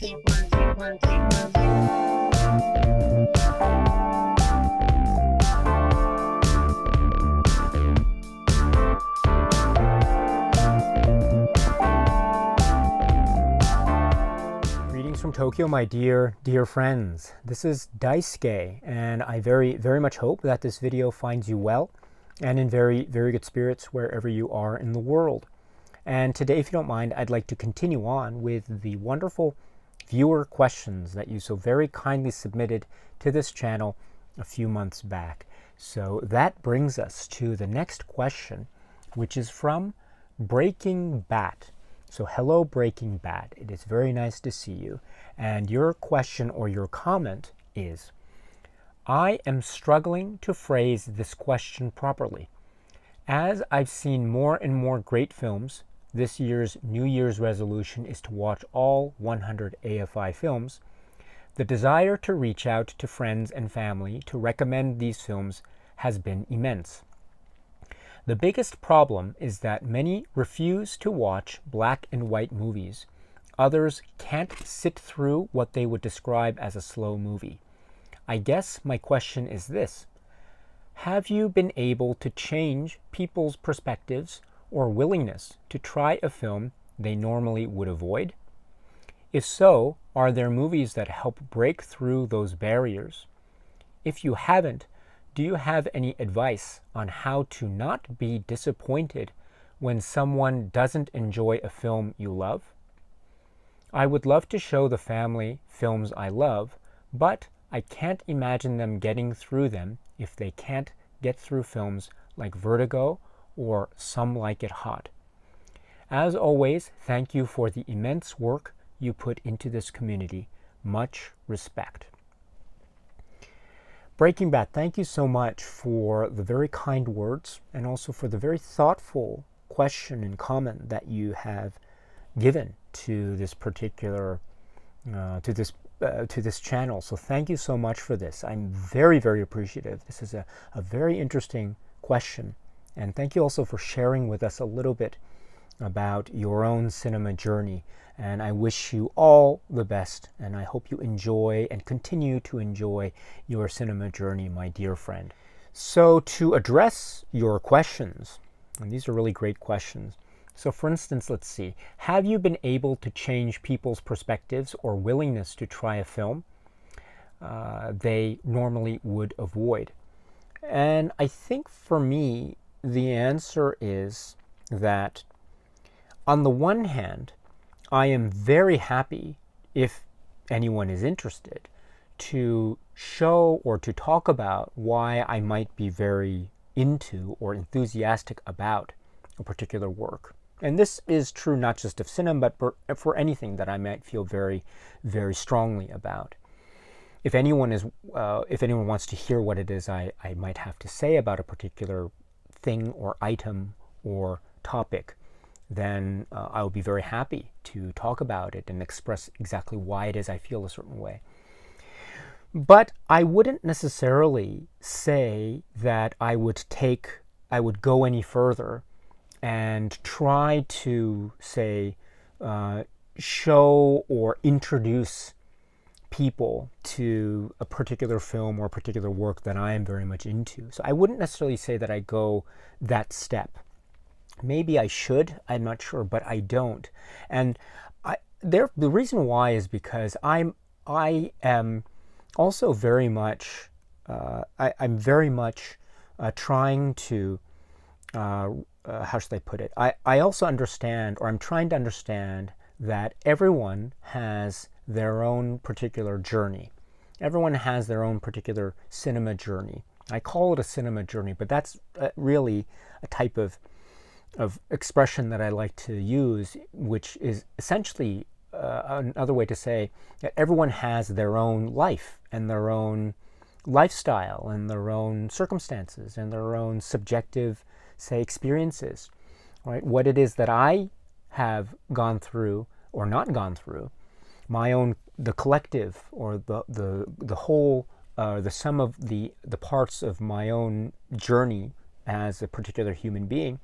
Greetings from Tokyo, my dear friends. This is Daisuke, and I very much hope that this video finds you well and in very good spirits wherever you are in the world. And today, if you don't mind, I'd like to continue on with the wonderful viewer questions that you so very kindly submitted to this channel a few months back. So that brings us to the next question, which is from BreakingBat. So hello, BreakingBat. It is very nice to see you. And your question or your comment is, I am struggling to phrase this question properly. As I've seen more and more great films, this year's New Year's resolution is to watch all 100 AFI films. The desire to reach out to friends and family to recommend these films has been immense. The biggest problem is that many refuse to watch black and white movies. Others can't sit through what they would describe as a slow movie. I guess my question is this: have you been able to change people's perspectives or willingness to try a film they normally would avoid? If so, are there movies that help break through those barriers? If you haven't, do you have any advice on how to not be disappointed when someone doesn't enjoy a film you love? I would love to show the family films I love, but I can't imagine them getting through them if they can't get through films like Vertigo or Some Like It Hot. As always, thank you for the immense work you put into this community. Much respect. BreakingBat, thank you so much for the very kind words and also for the very thoughtful question and comment that you have given to this particular to this channel. So thank you so much for this. I'm very appreciative. This is a very interesting question, and thank you also for sharing with us a little bit about your own cinema journey. And I wish you all the best, and I hope you enjoy and continue to enjoy your cinema journey, my dear friend. So to address your questions, and these are really great questions. So for instance, let's see, have you been able to change people's perspectives or willingness to try a film they normally would avoid? And I think for me, the answer is that on the one hand, I am very happy, if anyone is interested, to show or to talk about why I might be very into or enthusiastic about a particular work. And this is true not just of cinema, but for anything that I might feel very strongly about. If anyone wants to hear what it is I might have to say about a particular thing or item or topic, then I'll be very happy to talk about it and express exactly why it is I feel a certain way. But I wouldn't necessarily say that I would go any further and try to, say, show or introduce people to a particular film or a particular work that I am very much into. So I wouldn't necessarily say that I go that step. Maybe I should, I'm not sure, but I don't. And the reason why is because I am also very much, I'm very much trying to, how should I put it? I also understand, or I'm trying to understand, that everyone has their own particular journey. Everyone has their own particular cinema journey. I call it a cinema journey, but that's really a type of expression that I like to use, which is essentially another way to say that everyone has their own life and their own lifestyle and their own circumstances and their own subjective, say, experiences, right? What it is that I have gone through or not gone through, the collective or the whole, the sum of the parts of my own journey as a particular human being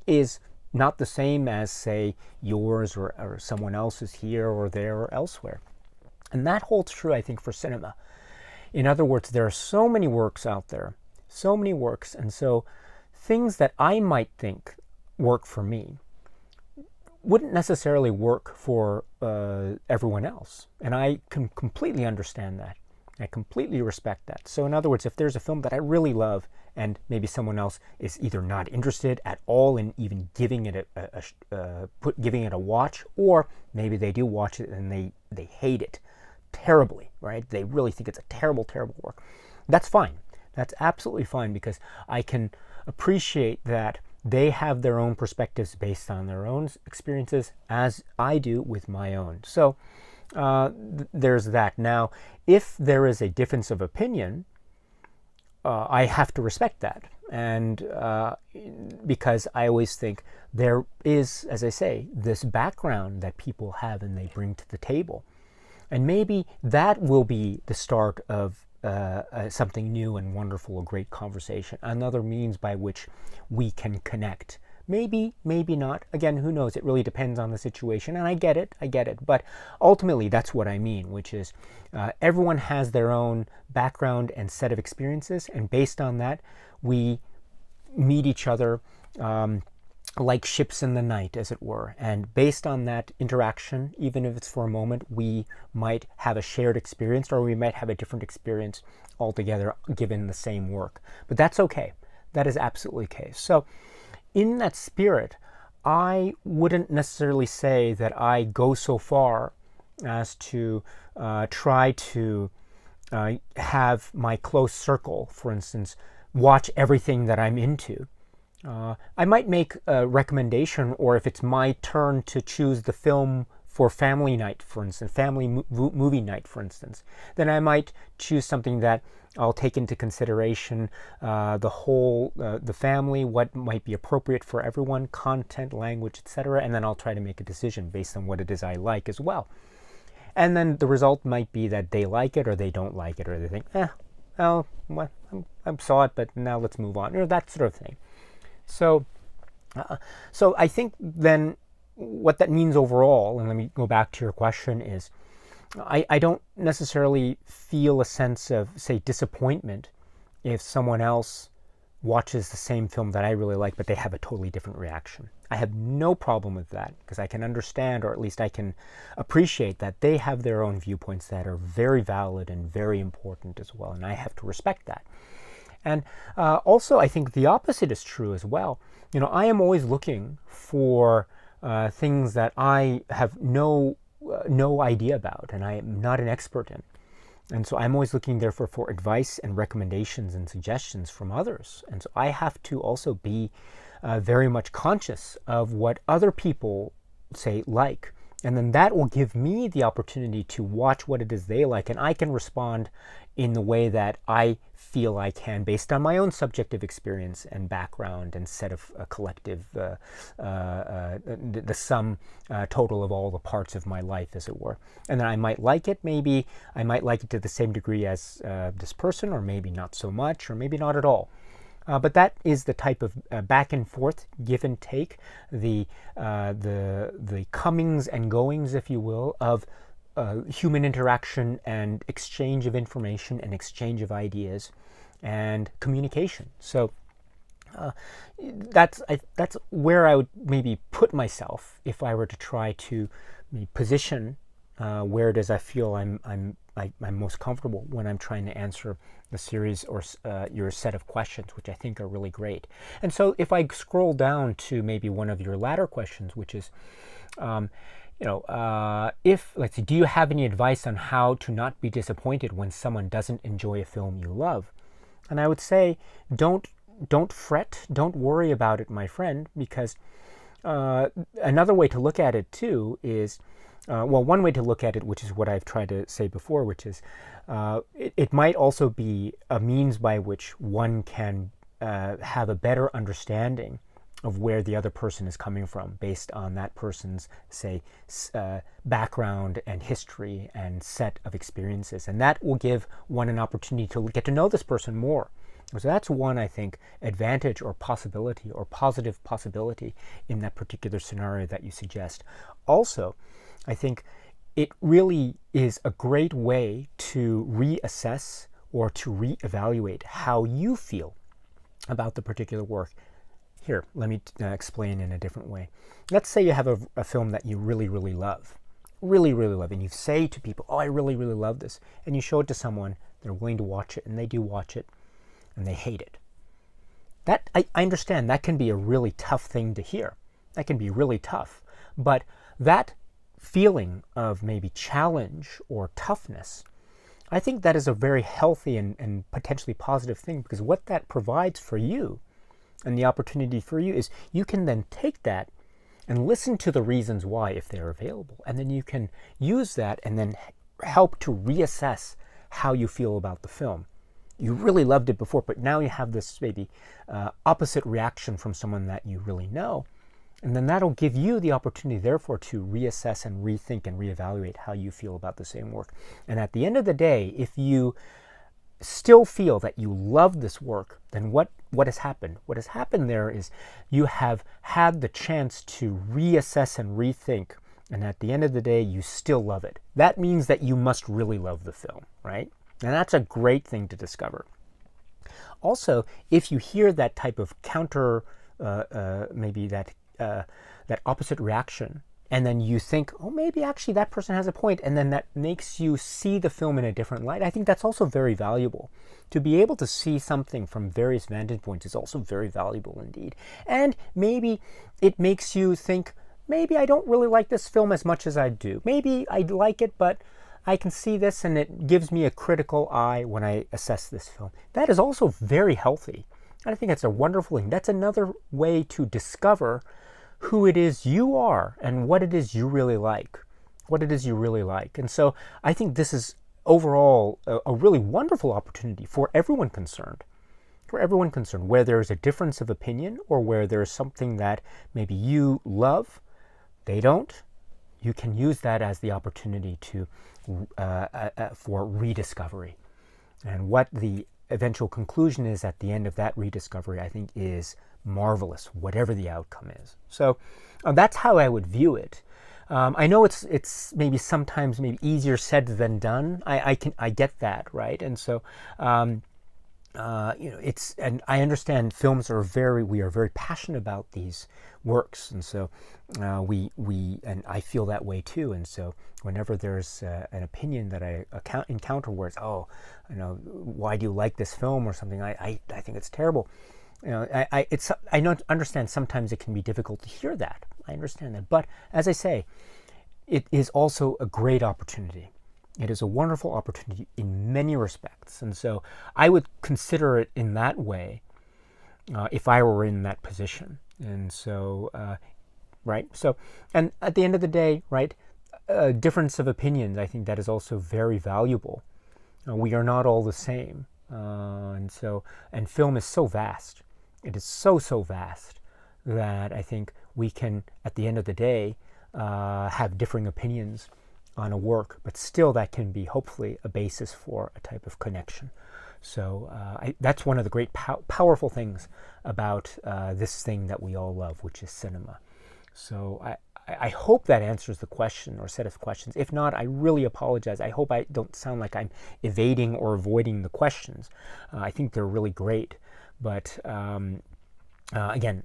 is not the same as, say, yours or someone else's here or there or elsewhere. And that holds true, I think, for cinema. In other words, there are so many works out there, so many works, and so things that I might think work for me wouldn't necessarily work for everyone else. And I can completely understand that. I completely respect that. So in other words, if there's a film that I really love and maybe someone else is either not interested at all in even giving it giving it a watch, or maybe they do watch it and they hate it terribly, right? They really think it's a terrible, terrible work. That's fine. That's absolutely fine, because I can appreciate that they have their own perspectives based on their own experiences, as I do with my own. So there's that. Now, if there is a difference of opinion, I have to respect that. And because I always think there is, as I say, this background that people have and they bring to the table. And maybe that will be the start of something new and wonderful, a great conversation, another means by which we can connect. Maybe, maybe not. Again, who knows? It really depends on the situation, and I get it. But ultimately, that's what I mean, which is everyone has their own background and set of experiences, and based on that, we meet each other like ships in the night, as it were. And based on that interaction, even if it's for a moment, we might have a shared experience, or we might have a different experience altogether given the same work. But that's okay. That is absolutely okay. So in that spirit, I wouldn't necessarily say that I go so far as to try to have my close circle, for instance, watch everything that I'm into. I might make a recommendation, or if it's my turn to choose the film for family night, for instance, family movie night, for instance, then I might choose something that I'll take into consideration the family, what might be appropriate for everyone, content, language, etc., and then I'll try to make a decision based on what it is I like as well. And then the result might be that they like it or they don't like it, or they think, well, I saw it, but now let's move on, or that sort of thing. So I think then what that means overall, and let me go back to your question, is I don't necessarily feel a sense of, say, disappointment if someone else watches the same film that I really like, but they have a totally different reaction. I have no problem with that, because I can understand, or at least I can appreciate that they have their own viewpoints that are very valid and very important as well, and I have to respect that. And also, I think the opposite is true as well. You know, I am always looking for things that I have no idea about, and I am not an expert in. And so I'm always looking, therefore, for advice and recommendations and suggestions from others. And so I have to also be very much conscious of what other people, say, like. And then that will give me the opportunity to watch what it is they like, and I can respond in the way that I feel I can, based on my own subjective experience and background and set of collective, the sum total of all the parts of my life, as it were. And then I might like it, maybe I might like it to the same degree as this person, or maybe not so much, or maybe not at all. But that is the type of back and forth, give and take, the comings and goings, if you will, of human interaction and exchange of information and exchange of ideas and communication. So that's where I would maybe put myself if I were to try to position where it is I feel I'm most comfortable when I'm trying to answer the series or your set of questions, which I think are really great. And so if I scroll down to maybe one of your latter questions, which is, if, let's see, do you have any advice on how to not be disappointed when someone doesn't enjoy a film you love? And I would say, don't fret, don't worry about it, my friend, because another way to look at it too is, one way to look at it, which is what I've tried to say before, which is it might also be a means by which one can have a better understanding of where the other person is coming from based on that person's, say, background and history and set of experiences. And that will give one an opportunity to get to know this person more. So that's one, I think, advantage or possibility or positive possibility in that particular scenario that you suggest. Also, I think it really is a great way to reassess or to reevaluate how you feel about the particular work. Here, let me explain in a different way. Let's say you have a film that you really, really love. Really, really love. And you say to people, oh, I really, really love this. And you show it to someone, they're willing to watch it, and they do watch it, and they hate it. That, I understand, that can be a really tough thing to hear. That can be really tough. But that feeling of maybe challenge or toughness, I think that is a very healthy and potentially positive thing, because what that provides for you and the opportunity for you is you can then take that and listen to the reasons why if they're available. And then you can use that and then help to reassess how you feel about the film. You really loved it before, but now you have this maybe opposite reaction from someone that you really know. And then that'll give you the opportunity, therefore, to reassess and rethink and reevaluate how you feel about the same work. And at the end of the day, if you still feel that you love this work, then what has happened? What has happened there is you have had the chance to reassess and rethink, and at the end of the day, you still love it. That means that you must really love the film, right? And that's a great thing to discover. Also, if you hear that type of counter, maybe that opposite reaction, and then you think, oh, maybe actually that person has a point, and then that makes you see the film in a different light, I think that's also very valuable. To be able to see something from various vantage points is also very valuable indeed. And maybe it makes you think, maybe I don't really like this film as much as I do. Maybe I like it, but I can see this and it gives me a critical eye when I assess this film. That is also very healthy. I think that's a wonderful thing. That's another way to discover who it is you are and what it is you really like. What it is you really like. And so I think this is overall a really wonderful opportunity for everyone concerned. For everyone concerned, where there's a difference of opinion or where there's something that maybe you love, they don't, you can use that as the opportunity to for rediscovery. And what the eventual conclusion is at the end of that rediscovery, I think, is marvelous, whatever the outcome is. So that's how I would view it. I know it's maybe sometimes maybe easier said than done. I get that, right? And so and I understand films we are very passionate about these works, and so and I feel that way too. And so whenever there's an opinion that I encounter where it's, oh, why do you like this film or something, I think it's terrible. I don't understand. Sometimes it can be difficult to hear that. I understand that, but as I say, it is also a great opportunity. It is a wonderful opportunity in many respects. And so I would consider it in that way if I were in that position. And so, right? So, and at the end of the day, right, difference of opinions, I think that is also very valuable. We are not all the same. And film is so vast. It is so vast that I think we can, at the end of the day, have differing opinions on a work, but still that can be hopefully a basis for a type of connection. So that's one of the great powerful things about this thing that we all love, which is cinema. So I hope that answers the question or set of questions. If not, I really apologize. I hope I don't sound like I'm evading or avoiding the questions. I think they're really great. But again,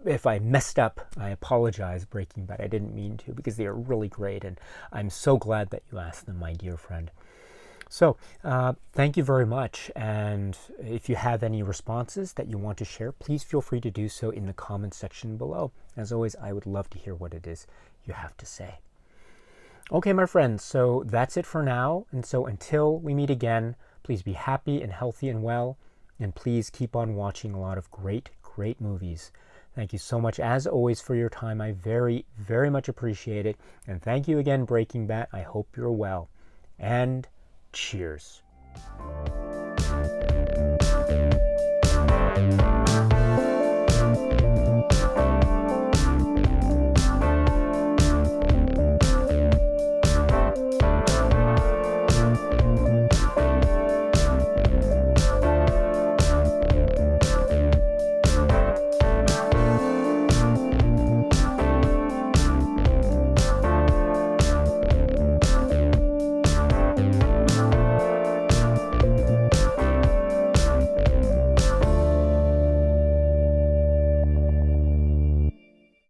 if I messed up, I apologize, BreakingBat. I didn't mean to, because they are really great, and I'm so glad that you asked them, my dear friend. So thank you very much, and if you have any responses that you want to share, please feel free to do so in the comments section below. As always, I would love to hear what it is you have to say. Okay, my friends, so that's it for now, and so until we meet again, please be happy and healthy and well, and please keep on watching a lot of great movies. Thank you so much, as always, for your time. I very, very much appreciate it. And thank you again, BreakingBat. I hope you're well. And cheers.